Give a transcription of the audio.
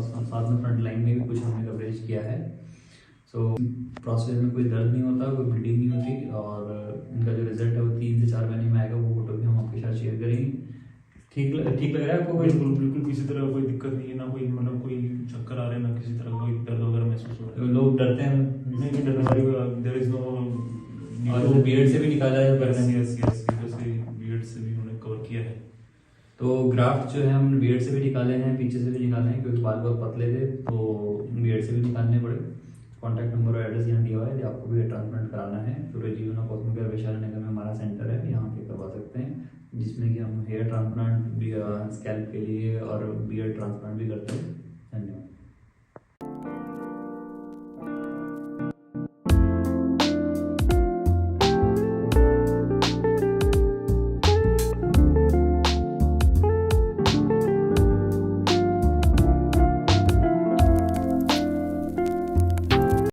साथ में front line में भी कुछ हमने कवरेज किया है। सो प्रोसेस में कोई दर्द नहीं होता, कोई ब्लीडिंग नहीं होती, और इनका जो रिजल्ट है वो 3 से 4 महीने में आएगा। वो फोटो भी हम आपके साथ शेयर करेंगे। ठीक लग रहा है आपको? बिल्कुल किसी तरह कोई दिक्कत नहीं है, ना कोई मतलब कोई चक्कर आ रहे हैं, ना किसी तरह कोई दर्द वगैरह महसूस हो रहा है। लोग डरते हैं, नहीं डरने वाली देयर इज नो। और वो बियर्ड से भी निकाला है बियर्ड से भी उन्होंने कवर किया है। तो ग्राफ्ट जो है हम बियर्ड से भी निकाले हैं, पीछे से भी निकाले हैं, क्योंकि बाल बहुत पतले थे तो बियर्ड से भी निकालने पड़े। कॉन्टैक्ट नंबर और एड्रेस यहाँ दिया हुआ है। यदि आपको भी हेयर ट्रांसप्लांट कराना है तो रेजिवेना कॉस्मो केयर वैशाली नगर में हमारा सेंटर है, यहाँ पे करवा सकते हैं, जिसमें कि हम हेयर ट्रांसप्लांट भी स्कैल्प के लिए और बियर्ड ट्रांसप्लांट भी करते हैं।